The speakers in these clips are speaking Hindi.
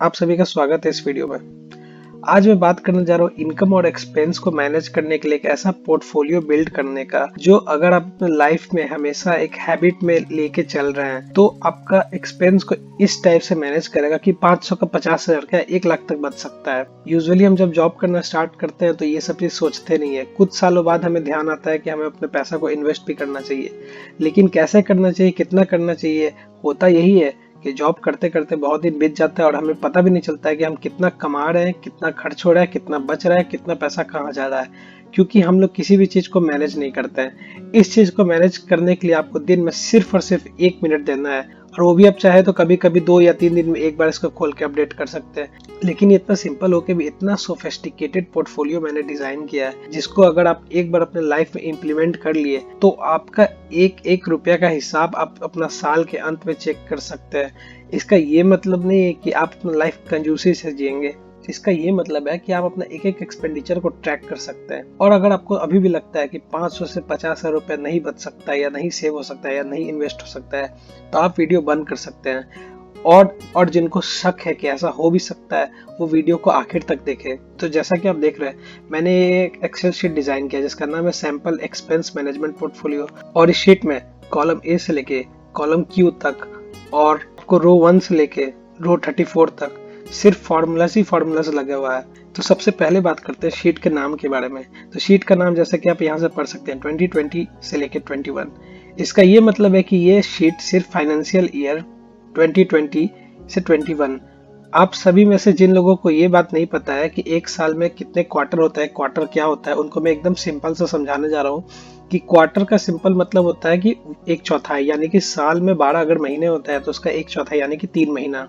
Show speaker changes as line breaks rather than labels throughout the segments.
आप सभी का स्वागत है इस वीडियो में। आज मैं बात करने जा रहा हूँ इनकम और एक्सपेंस को मैनेज करने के लिए एक ऐसा पोर्टफोलियो बिल्ड करने का जो अगर आप अपने लाइफ में हमेशा एक हैबिट में लेके चल रहे हैं तो आपका एक्सपेंस को इस टाइप से मैनेज करेगा कि 500 का 50,000 का 1 लाख तक बच सकता है। यूजुअली हम जब जॉब करना स्टार्ट करते हैं तो ये सब चीज सोचते नहीं है। कुछ सालों बाद हमें ध्यान आता है कि हमें अपने पैसा को इन्वेस्ट भी करना चाहिए, लेकिन कैसे करना चाहिए, कितना करना चाहिए, होता यही है कि जॉब करते करते बहुत दिन बीत जाता है और हमें पता भी नहीं चलता है कि हम कितना कमा रहे हैं, कितना खर्च हो रहा है, कितना बच रहा है, कितना पैसा कहाँ जा रहा है, क्योंकि हम लोग किसी भी चीज को मैनेज नहीं करते हैं। इस चीज को मैनेज करने के लिए आपको दिन में सिर्फ और सिर्फ 1 मिनट देना है, और वो भी आप चाहे तो कभी कभी 2 या 3 दिन में एक बार इसको खोल के अपडेट कर सकते हैं। लेकिन ये इतना सिंपल होके भी इतना सोफिस्टिकेटेड पोर्टफोलियो मैंने डिजाइन किया है जिसको अगर आप एक बार अपने लाइफ में इम्प्लीमेंट कर लिए तो आपका एक एक रुपया का हिसाब आप अपना साल के अंत में चेक कर सकते हैं। इसका ये मतलब नहीं है कि आप अपना लाइफ कंजूसी से जिएंगे। इसका ये मतलब है कि आप अपना एक एक एक्सपेंडिचर को ट्रैक कर सकते हैं। और अगर आपको अभी भी लगता है कि 500 से 50,000 रुपया नहीं बच सकता है, या नहीं सेव हो सकता है, या नहीं इन्वेस्ट हो सकता है, तो आप वीडियो बंद कर सकते हैं। और जिनको शक है कि ऐसा हो भी सकता है वो वीडियो को आखिर तक देखें। तो जैसा कि आप देख रहे हैं, मैंने एक एक्सेल शीट डिजाइन किया जिसका नाम है सैंपल एक्सपेंस मैनेजमेंट पोर्टफोलियो। और इस शीट में कॉलम ए से लेके कॉलम क्यू तक और आपको रो 1 से लेके रो 34 तक सिर्फ फार्मूलाज ही फार्मूलाज लगा हुआ है। तो सबसे पहले बात करते हैं शीट के नाम के बारे में। तो शीट का नाम जैसा कि आप यहाँ से पढ़ सकते हैं 2020 से लेके 21। इसका ये मतलब है कि ये शीट सिर्फ फाइनेंशियल ईयर 2020 से 21। आप सभी में से जिन लोगों को ये बात नहीं पता है कि एक साल में कितने क्वार्टर होता है, क्वार्टर क्या होता है, उनको मैं एकदम सिंपल से समझाने जा रहा हूँ कि क्वार्टर का सिंपल मतलब होता है कि एक चौथाई, यानी कि साल में 12 अगर महीने होता है तो उसका एक चौथाई यानी कि 3 महीना।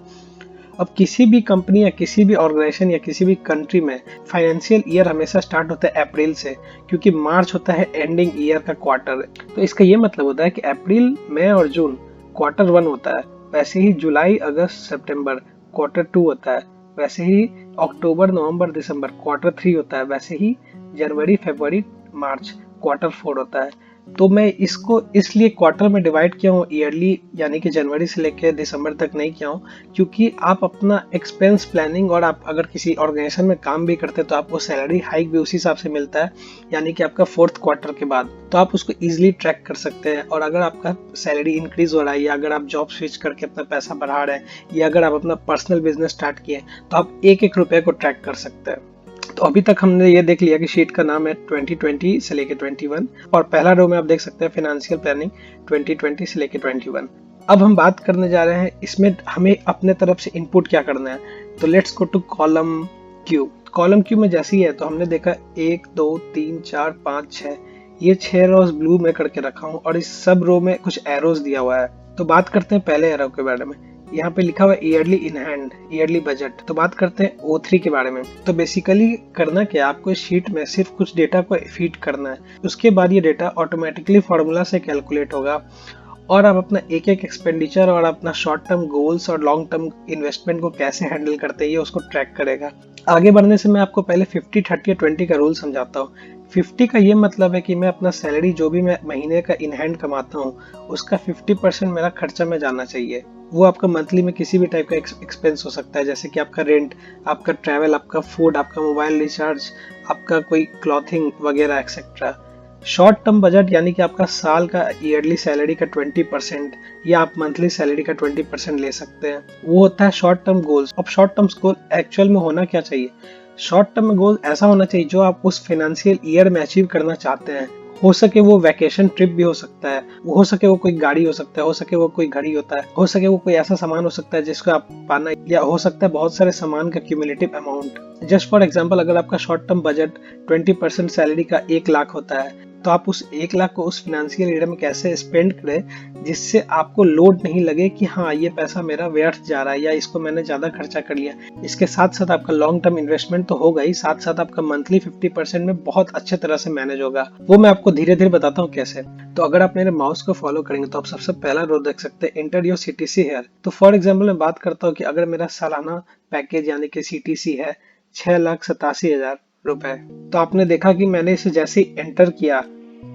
अब किसी भी कंपनी या किसी भी ऑर्गेनाइजेशन या किसी भी कंट्री में फाइनेंशियल ईयर हमेशा स्टार्ट होता है अप्रैल से, क्योंकि मार्च होता है एंडिंग ईयर का क्वार्टर। तो इसका ये मतलब होता है कि अप्रैल, मई और जून क्वार्टर 1 होता है, वैसे ही जुलाई अगस्त सितंबर क्वार्टर 2 होता है, वैसे ही अक्टूबर नवंबर दिसंबर क्वार्टर 3 होता है, वैसे ही जनवरी फरवरी मार्च क्वार्टर 4 होता है। तो मैं इसको इसलिए क्वार्टर में डिवाइड किया हूँ, ईयरली यानी कि जनवरी से लेकर दिसंबर तक नहीं किया हूँ, क्योंकि आप अपना एक्सपेंस प्लानिंग और आप अगर किसी ऑर्गेनाइजेशन में काम भी करते हैं तो आपको सैलरी हाइक भी उसी हिसाब से मिलता है, यानी कि आपका 4th क्वार्टर के बाद। तो आप उसको इजीली ट्रैक कर सकते हैं। और अगर आपका सैलरी इंक्रीज हो रहा है, या अगर आप जॉब स्विच करके अपना पैसा बढ़ा रहे हैं, या अगर आप अपना पर्सनल बिजनेस स्टार्ट किए, तो आप एक एक रुपये को ट्रैक कर सकते हैं। तो अभी तक हमने ये देख लिया कि शीट का नाम है 2020 से लेके 21, और पहला रो में आप देख सकते हैं फाइनेंशियल प्लानिंग 2020 से लेके 21। अब हम बात करने जा रहे हैं इसमें हमें अपने तरफ से इनपुट क्या करना है। तो let's go to column Q. Column Q में जैसी है तो हमने देखा 1 2 3 4 5 6, ये 6 रोज ब्लू में करके रखा हूँ, और इस सब रो में कुछ एरोज दिया हुआ है। तो बात करते हैं पहले एरो के बारे में। यहाँ पे लिखा हुआ है yearly in hand, yearly budget. तो बात करते हैं O3 के बारे में। तो बेसिकली करना क्या, आपको इस शीट में सिर्फ कुछ डेटा को फीड करना है, उसके बाद ये डेटा ऑटोमेटिकली फॉर्मूला से कैलकुलेट होगा, और आप अपना एक एक एक्सपेंडिचर और अपना शॉर्ट टर्म गोल्स और लॉन्ग टर्म इन्वेस्टमेंट को कैसे हैंडल करते हैं ये उसको ट्रैक करेगा। आगे बढ़ने से मैं आपको पहले 50 30 या 20 का रूल समझाता हूँ। 50 का ये मतलब है कि मैं अपना सैलरी जो भी मैं महीने का इन हैंड कमाता हूँ उसका 50% मेरा खर्चा में जाना चाहिए। वो आपका मंथली में किसी भी टाइप का एक्सपेंस हो सकता है, जैसे कि आपका रेंट, आपका ट्रैवल, आपका फूड, आपका मोबाइल रिचार्ज, आपका कोई क्लॉथिंग वगैरह एक्सेट्रा। शॉर्ट टर्म बजट यानी कि आपका साल का ईयरली सैलरी का 20% या आप मंथली सैलरी का 20% ले सकते हैं, वो होता है शॉर्ट टर्म गोल्स। अब शॉर्ट टर्म गोल एक्चुअल में होना क्या चाहिए? शॉर्ट टर्म गोल ऐसा होना चाहिए जो आप उस फाइनेंशियल ईयर में अचीव करना चाहते हैं। हो सके वो वैकेशन ट्रिप भी हो सकता है, हो सके वो कोई गाड़ी हो सकता है, हो सके वो कोई घड़ी होता है, हो सके वो कोई ऐसा सामान हो सकता है जिसको आप पाना, या हो सकता है बहुत सारे सामान का cumulative amount. Just for example, अगर आपका शॉर्ट टर्म बजट 20% सैलरी का 1 लाख होता है, तो आप उस 1 लाख को उस फाइनेंशियल ईयर में कैसे स्पेंड करें जिससे आपको लोड नहीं लगे कि हाँ ये पैसा मेरा व्यर्थ जा रहा है या इसको मैंने ज्यादा खर्चा कर लिया। इसके साथ साथ आपका लॉन्ग टर्म इन्वेस्टमेंट तो होगा ही, साथ साथ आपका मंथली 50% में बहुत अच्छे तरह से मैनेज होगा। वो मैं आपको धीरे धीरे बताता हूँ कैसे। तो अगर आप मेरे माउस को फॉलो करेंगे तो आप सबसे पहला रो देख सकते हैं एंटर योर सीटीसी हेयर। तो फॉर एग्जाम्पल मैं बात करता हूँ कि अगर मेरा सालाना पैकेज यानी कि सीटीसी है 6,87,000 रुपए, तो आपने देखा कि मैंने इसे जैसे एंटर किया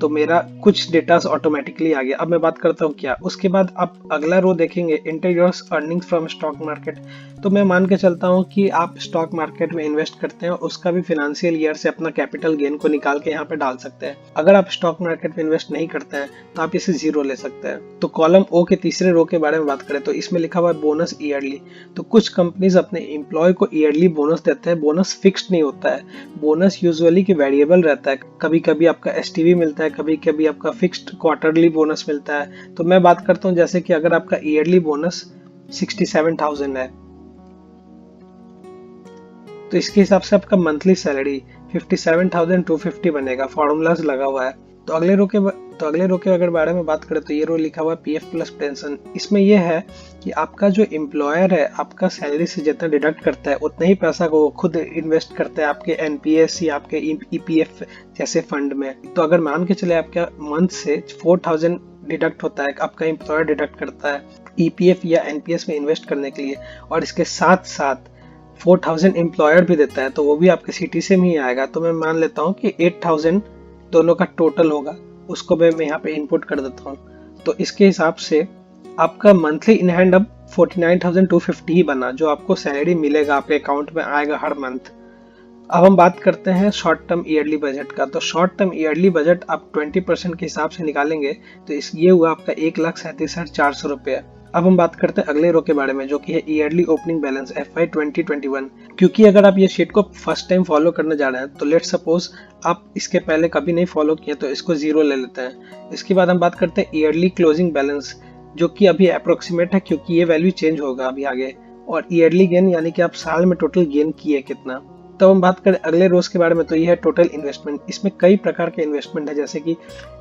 तो मेरा कुछ डेटा ऑटोमेटिकली आ गया। अब मैं बात करता हूँ क्या, उसके बाद आप अगला रो देखेंगे, enter your earnings from stock market. तो मैं मान के चलता हूँ कि आप स्टॉक मार्केट में इन्वेस्ट करते हैं, उसका भी फाइनेंशियल ईयर से अपना कैपिटल गेन को निकाल के यहाँ पे डाल सकते हैं। अगर आप स्टॉक मार्केट में इन्वेस्ट नहीं करते हैं तो आप इसे जीरो ले सकते हैं। तो कॉलम ओ के तीसरे रो के बारे में बात करें तो इसमें लिखा हुआ है बोनस ईयरली। तो कुछ कंपनीज अपने एम्प्लॉय को ईयरली बोनस देते हैं। बोनस फिक्स्ड नहीं होता है, बोनस यूजुअली की वेरिएबल रहता है। कभी कभी आपका एसटीवी मिलता है, कभी कभी आपका फिक्स्ड क्वार्टरली बोनस मिलता है। तो मैं बात करता हूँ जैसे कि अगर आपका ईयरली बोनस 67,000 है तो इसके हिसाब से आपका मंथली सैलरी 57,250 बनेगा। फॉर्मूलाज लगा हुआ है। तो अगले रो के अगर बारे में बात करें तो ये रो लिखा हुआ है पीएफ प्लस पेंशन। इसमें यह है कि आपका जो एम्प्लॉयर है आपका सैलरी से जितना डिडक्ट करता है उतना ही पैसा को खुद इन्वेस्ट करता है आपके एनपीएस या आपके ईपीएफ जैसे फंड में। तो अगर मान के चले आपका मंथ से 4,000 डिडक्ट होता है, आपका एम्प्लॉयर डिडक्ट करता है ईपीएफ या एनपीएस में इन्वेस्ट करने के लिए, और इसके साथ साथ 4,000 एम्प्लॉयर भी देता है, तो वो भी आपके सिटी से ही आएगा। तो मैं मान लेता हूँ कि 8,000 दोनों का टोटल होगा, उसको मैं यहाँ पे इनपुट कर देता हूँ। तो इसके हिसाब से आपका मंथली इन हैंड अब 49,250 ही बना, जो आपको सैलरी मिलेगा आपके अकाउंट में आएगा हर मंथ। अब हम बात करते हैं शॉर्ट टर्म ईयरली बजट का। तो शॉर्ट टर्म ईयरली बजट आप 20% के हिसाब से निकालेंगे तो ये हुआ आपका 1,37,400 रुपये। अब हम बात करते हैं अगले रो के बारे में जो कि है ईयरली ओपनिंग बैलेंस FY 2021। क्योंकि अगर आप ये शीट को फर्स्ट टाइम फॉलो करने जा रहे हैं तो लेट सपोज आप इसके पहले कभी नहीं फॉलो किए तो इसको जीरो ले लेते हैं। इसके बाद हम बात करते हैं ईयरली क्लोजिंग बैलेंस जो कि अभी अप्रोक्सीमेट है क्योंकि ये वैल्यू चेंज होगा अभी आगे, और ईयरली गेन यानी कि आप साल में टोटल गेन किए कितना। तो हम बात करें अगले रोज के बारे में तो ये है टोटल इन्वेस्टमेंट। इसमें कई प्रकार के इन्वेस्टमेंट है जैसे कि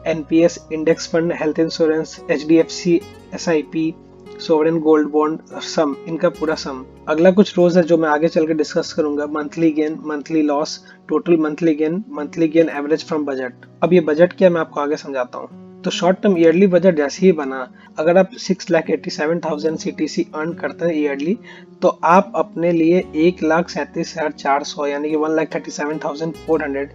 NPS, index fund, health insurance, HDFC, SIP, sovereign gold bond, sum, इनका पूरा सम। अगला कुछ रोज है जो मैं आगे चल के डिस्कस करूंगा, monthly gain, monthly loss, total monthly gain average from budget. अब ये बजट क्या मैं आपको आगे समझाता हूँ। तो शॉर्ट टर्म ईयरली बजट जैसे ही बना, अगर आप 6,87,000 सीटीसी अर्न करते हैं ईयरली तो आप अपने लिए 1,37,400 यानी कि 1,37,400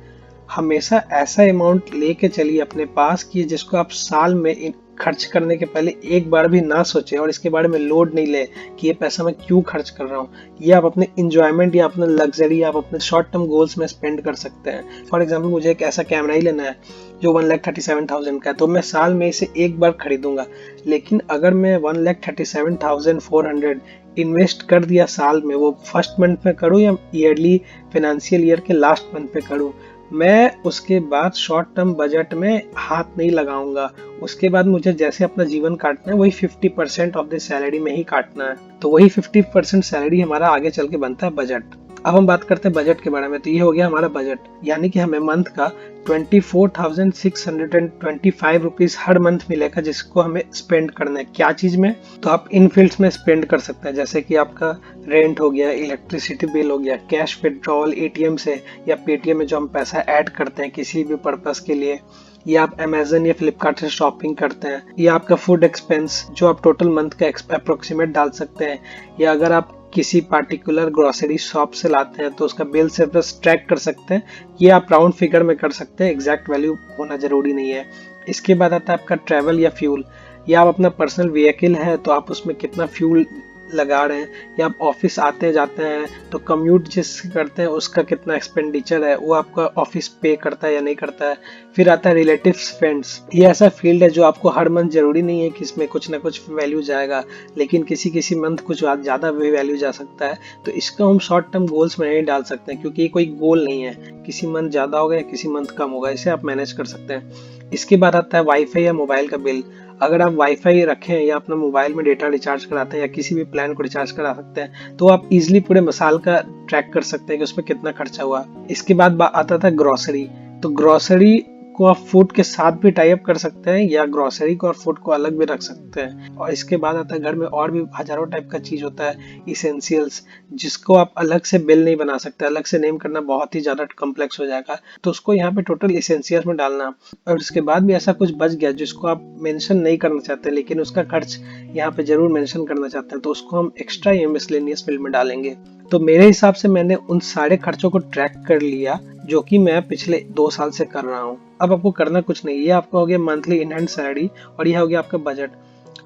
हमेशा ऐसा अमाउंट लेके चलिए अपने पास कि जिसको आप साल में खर्च करने के पहले एक बार भी ना सोचे और इसके बारे में लोड नहीं ले कि ये पैसा मैं क्यों खर्च कर रहा हूँ। ये आप अपने इंजॉयमेंट या अपने लग्जरी या आप अपने शॉर्ट टर्म गोल्स में स्पेंड कर सकते हैं। फॉर एग्जांपल मुझे एक ऐसा कैमरा ही लेना है जो 1,37,000 का है तो मैं साल में इसे एक बार खरीदूंगा। लेकिन अगर मैं 1,37,400 इन्वेस्ट कर दिया साल में, वो फर्स्ट मंथ में करूँ या ईयरली फाइनेंशियल ईयर के लास्ट मंथ पे करूँ, मैं उसके बाद शॉर्ट टर्म बजट में हाथ नहीं लगाऊंगा। उसके बाद मुझे जैसे अपना जीवन काटना है वही 50% ऑफ द सैलरी में ही काटना है। तो वही 50% सैलरी हमारा आगे चल के बनता है बजट। अब हम बात करते हैं बजट के बारे में। तो ये हो गया हमारा बजट, यानी कि हमें मंथ का 24,625 रुपीज हर मंथ मिलेगा जिसको हमें स्पेंड करना है। क्या चीज में? तो आप इन फील्ड्स में स्पेंड कर सकते हैं जैसे कि आपका रेंट हो गया, इलेक्ट्रिसिटी बिल हो गया, कैश विड्रॉल एटीएम से या पेटीएम में जो हम पैसा ऐड करते हैं किसी भी पर्पस के लिए, या आप अमेजन या फ्लिपकार्ट से शॉपिंग करते हैं, या आपका फूड एक्सपेंस जो आप टोटल मंथ का अप्रोक्सीमेट डाल सकते हैं, या अगर आप किसी पार्टिकुलर ग्रोसरी शॉप से लाते हैं तो उसका बिल से बस ट्रैक कर सकते हैं। ये आप राउंड फिगर में कर सकते हैं, एग्जैक्ट वैल्यू होना जरूरी नहीं है। इसके बाद आता है आपका ट्रैवल या फ्यूल, या आप अपना पर्सनल व्हीकल है तो आप उसमें कितना फ्यूल लगा रहे हैं, या आप ऑफिस आते जाते हैं तो कम्यूट जिससे करते हैं उसका कितना एक्सपेंडिचर है, वो आपका ऑफिस पे करता है या नहीं करता है। फिर आता है रिलेटिव्स फ्रेंड्स, ये ऐसा फील्ड है जो आपको हर मंथ जरूरी नहीं है कि इसमें कुछ ना कुछ वैल्यू जाएगा, लेकिन किसी मंथ कुछ ज्यादा भी वैल्यू जा सकता है। तो इसको हम शॉर्ट टर्म गोल्स में नहीं डाल सकते हैं क्योंकि ये कोई गोल नहीं है, किसी मंथ ज्यादा होगा या किसी मंथ कम होगा, इसे आप मैनेज कर सकते हैं। इसके बाद आता है वाईफाई या मोबाइल का बिल। अगर आप वाईफाई रखें या अपना मोबाइल में डेटा रिचार्ज कराते हैं या किसी भी प्लान को रिचार्ज करा सकते हैं तो आप इजिली पूरे साल का ट्रैक कर सकते हैं कि उसमें कितना खर्चा हुआ। इसके बाद आता था ग्रोसरी। तो ग्रोसरी को आप फूड के साथ भी टाई अप कर सकते हैं या ग्रोसरी को और फूड को अलग भी रख सकते हैं। और इसके बाद आता है घर में और भी हजारों टाइप का चीज होता है, इसेंशियल्स, जिसको आप अलग से बिल नहीं बना सकते, अलग से नेम करना बहुत ही ज्यादा कॉम्प्लेक्स हो जाएगा, तो उसको यहाँ पे टोटल इसेंशियल्स में डालना। और उसके बाद भी ऐसा कुछ बच गया जिसको आप मेंशन नहीं करना चाहते लेकिन उसका खर्च यहाँ पे जरूर मेंशन करना चाहते हैं तो उसको हम एक्स्ट्रा या मिसलेनियस बिल में डालेंगे। तो मेरे हिसाब से मैंने उन सारे खर्चों को ट्रैक कर लिया जो कि मैं पिछले 2 साल से कर रहा हूँ। अब आपको करना कुछ नहीं, ये आपका हो गया मंथली इन हैंड सैलरी और यह हो गया आपका बजट।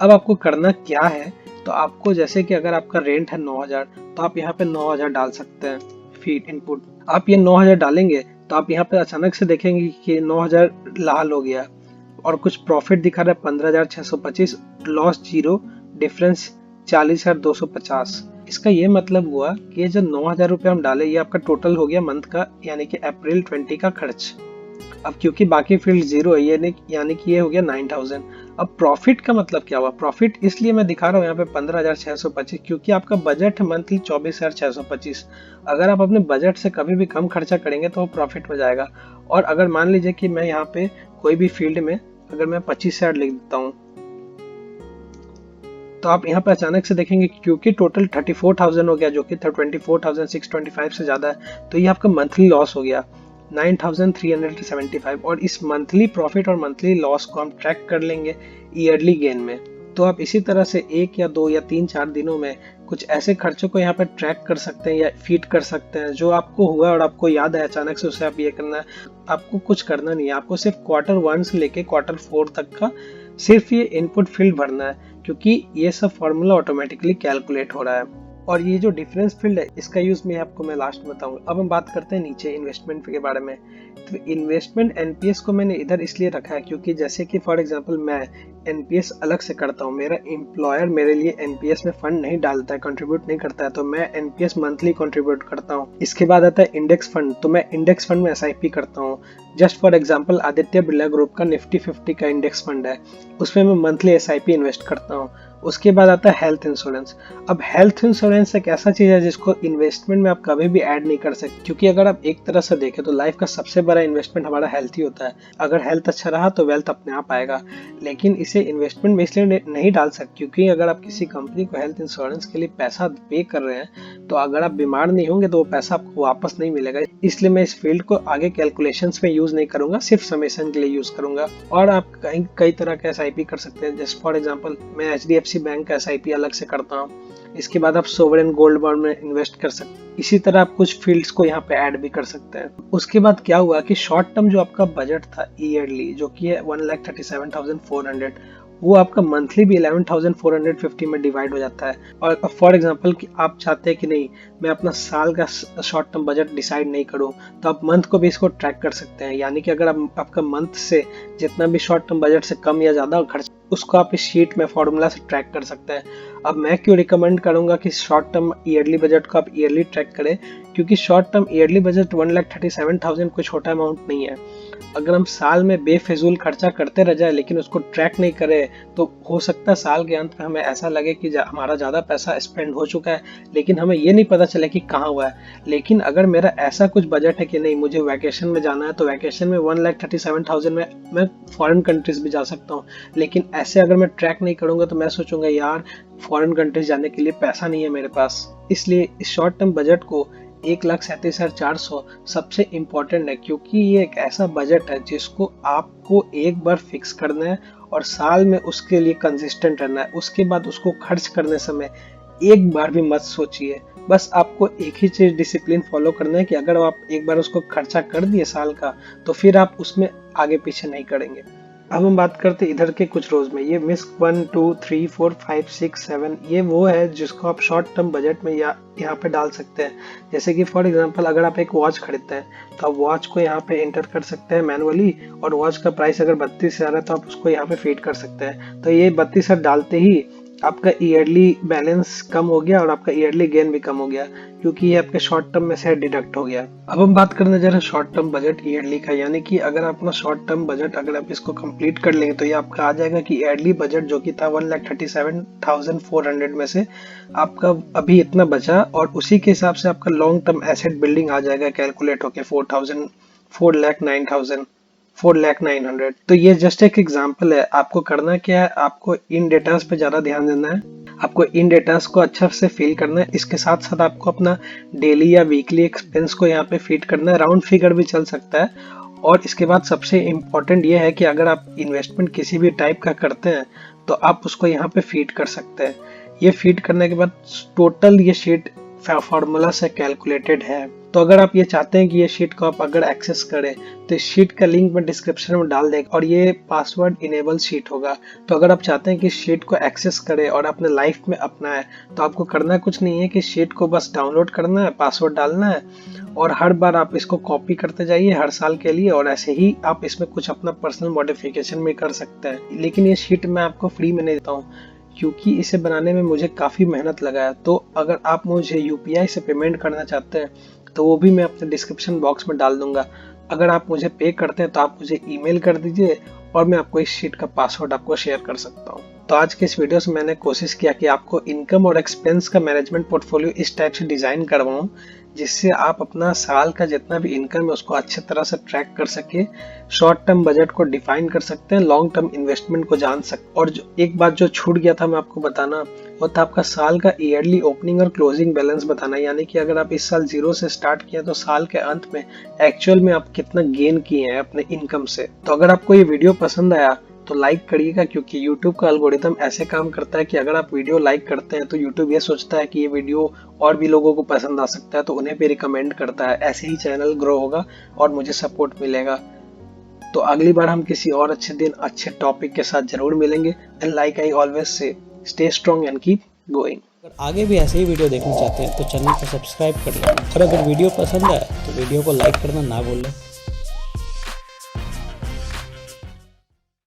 अब आपको करना क्या है, तो आपको जैसे कि अगर आपका रेंट है 9,000 तो आप यहाँ पे 9,000 डाल सकते हैं फीड इनपुट। आप ये 9,000 डालेंगे तो आप यहाँ पे अचानक से देखेंगे कि 9,000 लाल हो गया और कुछ प्रॉफिट दिखा रहा है 15,625, लॉस 0, डिफरेंस 40,250। इसका ये मतलब हुआ कि ये जो 9,000 रुपये हम डाले ये आपका टोटल हो गया मंथ का, यानी कि अप्रैल 20 का खर्च। अब क्योंकि बाकी फील्ड 0 है, ये यानी कि ये हो गया 9,000। अब प्रॉफिट का मतलब क्या हुआ, प्रॉफिट इसलिए मैं दिखा रहा हूँ यहाँ पे 15,625 क्योंकि आपका बजट है मंथली 24,625। अगर आप अपने बजट से कभी भी कम खर्चा करेंगे तो वो प्रॉफिट में जाएगा। और अगर मान लीजिए कि मैं यहाँ पे कोई भी फील्ड में अगर मैं 25,000 लिख देता हूँ तो आप यहाँ पे अचानक से देखेंगे क्योंकि टोटल 34,000 हो गया जो कि 24,625 से ज्यादा है, तो ये आपका मंथली लॉस हो गया 9,375। और इस मंथली प्रॉफिट और मंथली लॉस को हम ट्रैक कर लेंगे ईयरली गेन में। तो आप इसी तरह से 1 या 2 या 3-4 दिनों में कुछ ऐसे खर्चों को यहाँ पे ट्रैक कर सकते हैं या फीड कर सकते हैं जो आपको हुआ और आपको याद है अचानक से उसे आप ये करना है। आपको कुछ करना नहीं है, आपको सिर्फ Q1 से लेके Q4 तक का सिर्फ ये इनपुट फील्ड भरना है क्योंकि ये सब फॉर्मूला ऑटोमेटिकली कैलकुलेट हो रहा है। और ये जो डिफरेंस फील्ड है इसका यूज मैं आपको लास्ट में बताऊंगा। अब हम बात करते हैं नीचे इन्वेस्टमेंट के बारे में। तो इन्वेस्टमेंट एनपीएस को मैंने इधर इसलिए रखा है क्योंकि जैसे कि फॉर एग्जांपल मैं एनपीएस अलग से करता हूँ, मेरा एम्प्लॉयर मेरे लिए एनपीएस में फंड नहीं डालता है, कंट्रीब्यूट नहीं करता है, तो मैं एनपीएस मंथली कंट्रीब्यूट करता हूँ। इसके बाद आता है इंडेक्स फंड, तो मैं इंडेक्स फंड में एसआईपी करता हूँ। Just for example Aditya Birla group का निफ्टी 50 का इंडेक्स फंड है, उसमें मैं मंथली एसआईपी इन्वेस्ट करता हूँ। उसके बाद आता है हेल्थ इंश्योरेंस। अब हेल्थ इंश्योरेंस एक ऐसा चीज है जिसको इन्वेस्टमेंट में आप कभी भी ऐड नहीं कर सकते क्योंकि अगर आप एक तरह से देखें तो लाइफ का सबसे बड़ा इन्वेस्टमेंट हमारा हेल्थ ही होता है। अगर हेल्थ अच्छा रहा तो वेल्थ अपने आप आएगा, लेकिन इसे इन्वेस्टमेंट में इसलिए नहीं डाल सकते क्योंकि अगर आप किसी कंपनी को हेल्थ इंश्योरेंस के लिए पैसा पे कर रहे हैं तो अगर आप बीमार नहीं होंगे तो वो पैसा आपको वापस नहीं मिलेगा। इसलिए मैं इस फील्ड को आगे कैलकुलेशंस में यूज नहीं करूंगा, सिर्फ समेशन के लिए यूज करूंगा। और आप कई तरह का एसआईपी कर सकते हैं। जैसे फॉर एग्जांपल मैं एचडीएफसी बैंक का एसआईपी अलग से करता हूँ। इसके बाद आप सोवरेन गोल्ड बॉन्ड में इन्वेस्ट कर सकते हैं। इसी तरह आप कुछ फील्ड्स को यहाँ पे ऐड भी कर सकते हैं। उसके बाद क्या हुआ कि शॉर्ट टर्म जो आपका बजट था ईयरली जो कि है 1,37,400, वो आपका मंथली भी 11,450 में डिवाइड हो जाता है। और फॉर एग्जांपल कि आप चाहते हैं कि नहीं मैं अपना साल का शॉर्ट टर्म बजट डिसाइड नहीं करूं तो आप मंथ को भी इसको ट्रैक कर सकते हैं। यानी कि अगर आपका मंथ से जितना भी शॉर्ट टर्म बजट से कम या ज्यादा खर्च उसको आप इस शीट में फॉर्मूला से ट्रैक कर सकते हैं। अब मैं क्यों रिकमेंड करूंगा कि शॉर्ट टर्म ईयरली बजट को आप ईयरली ट्रैक करें, क्योंकि शॉर्ट टर्म ईयरली बजट 1,37,000 कोई छोटा अमाउंट नहीं है। अगर हम साल में बेफिजूल खर्चा करते रह जाए लेकिन उसको ट्रैक नहीं करें तो हो सकता है साल के अंत में हमें ऐसा लगे कि हमारा ज्यादा पैसा स्पेंड हो चुका है लेकिन हमें ये नहीं पता चले कि कहाँ हुआ है। लेकिन अगर मेरा ऐसा कुछ बजट है कि नहीं मुझे वैकेशन में जाना है तो वैकेशन में 1,37,000 में मैं फॉरेन कंट्रीज भी जा सकता हूँ। लेकिन ऐसे अगर मैं ट्रैक नहीं करूंगा तो मैं सोचूंगा यार फॉरेन कंट्रीज जाने के लिए पैसा नहीं है मेरे पास। इसलिए इस शॉर्ट टर्म बजट को 1,37,400 सबसे इम्पोर्टेंट है क्योंकि ये एक ऐसा बजट है जिसको आपको एक बार फिक्स करना है और साल में उसके लिए कंसिस्टेंट रहना है। उसके बाद उसको खर्च करने समय एक बार भी मत सोचिए, बस आपको एक ही चीज डिसिप्लिन फॉलो करना है कि अगर आप एक बार उसको खर्चा कर दिए साल का तो फिर आप उसमें आगे पीछे नहीं करेंगे। अब हम बात करते हैं इधर के कुछ रोज में। ये मिस्क 1, 2, 3, 4, 5, 6, 7 ये वो है जिसको आप शॉर्ट टर्म बजट में यहाँ पे डाल सकते हैं। जैसे कि फॉर एग्जांपल अगर आप एक वॉच खरीदते हैं तो आप वॉच को यहाँ पे एंटर कर सकते हैं मैनुअली और वॉच का प्राइस अगर 32,000 है तो आप उसको यहाँ पे फीड कर सकते हैं। तो ये 32,000 डालते ही आपका ईयरली बैलेंस कम हो गया और आपका ईयरली गेन भी कम हो गया क्योंकि ये आपके शॉर्ट टर्म में से डिडक्ट हो गया। अब हम बात करने जा रहे हैं शॉर्ट टर्म बजट ईयरली का, यानी कि अगर आप अपना शॉर्ट टर्म बजट अगर आप इसको कंप्लीट कर लेंगे तो ये आपका आ जाएगा कि ईयरली बजट जो कि था 1,37,400 में से आपका अभी इतना बचा और उसी के हिसाब से आपका लॉन्ग टर्म एसेट बिल्डिंग आ जाएगा कैलकुलेट होके 4,09,000। तो ये जस्ट एक एग्जांपल है। आपको करना क्या है, आपको इन डेटास पे ज्यादा ध्यान देना है, आपको इन डेटास को अच्छा से फिल करना है। इसके साथ साथ आपको अपना डेली या वीकली एक्सपेंस को यहाँ पे फीड करना है, राउंड फिगर भी चल सकता है। और इसके बाद सबसे इम्पोर्टेंट ये है कि अगर आप इन्वेस्टमेंट किसी भी टाइप का करते हैं तो आप उसको यहाँ पे फीड कर सकते हैं। ये फीड करने के बाद टोटल ये शीट फार्मूला से कैलकुलेटेड है। तो अगर आप ये चाहते हैं कि ये शीट को आप अगर एक्सेस करें तो इस शीट का लिंक मैं डिस्क्रिप्शन में डाल देंगे और ये पासवर्ड इनेबल शीट होगा। तो अगर आप चाहते हैं कि शीट को एक्सेस करें और अपने लाइफ में अपनाएं तो आपको करना कुछ नहीं है कि शीट को बस डाउनलोड करना है, पासवर्ड डालना है और हर बार आप इसको कॉपी करते जाइए हर साल के लिए, और ऐसे ही आप इसमें कुछ अपना पर्सनल मॉडिफिकेशन भी कर सकते हैं। लेकिन ये शीट मैं आपको फ्री में नहीं देता हूँ क्योंकि इसे बनाने में मुझे काफ़ी मेहनत लगा है। तो अगर आप मुझे यूपीआई से पेमेंट करना चाहते हैं तो वो भी मैं अपने डिस्क्रिप्शन बॉक्स में डाल दूंगा। अगर आप मुझे पे करते हैं तो आप मुझे ईमेल कर दीजिए और मैं आपको इस शीट का पासवर्ड आपको शेयर कर सकता हूँ। तो आज के इस वीडियो से मैंने कोशिश किया कि आपको इनकम और एक्सपेंस का मैनेजमेंट पोर्टफोलियो इस टाइप से डिजाइन करवाऊं जिससे आप अपना साल का जितना भी इनकम है उसको अच्छी तरह से ट्रैक कर सके, शॉर्ट टर्म बजट को डिफाइन कर सकते हैं, लॉन्ग टर्म इन्वेस्टमेंट को जान सकते। और जो एक बात जो छूट गया था मैं आपको बताना, वो था आपका साल का ईयरली ओपनिंग और क्लोजिंग बैलेंस बताना। यानी कि अगर आप इस साल 0 से स्टार्ट किया तो साल के अंत में एक्चुअल में आप कितना गेन किए हैं अपने इनकम से। तो अगर आपको ये वीडियो पसंद आया तो लाइक करिएगा क्योंकि YouTube का एल्गोरिथम ऐसे काम करता है कि अगर आप वीडियो लाइक करते हैं तो YouTube ये सोचता है कि ये वीडियो और भी लोगों को पसंद आ सकता है तो उन्हें भी रिकमेंड करता है। ऐसे ही चैनल ग्रो होगा और मुझे सपोर्ट मिलेगा। तो अगली बार हम किसी और अच्छे दिन अच्छे टॉपिक के साथ जरूर मिलेंगे। And like I always say, stay strong and keep going.
अगर आगे भी ऐसे ही वीडियो देखना चाहते हैं तो चैनल को सब्सक्राइब कर लें और अगर वीडियो पसंद आए तो वीडियो को लाइक करना ना भूलें।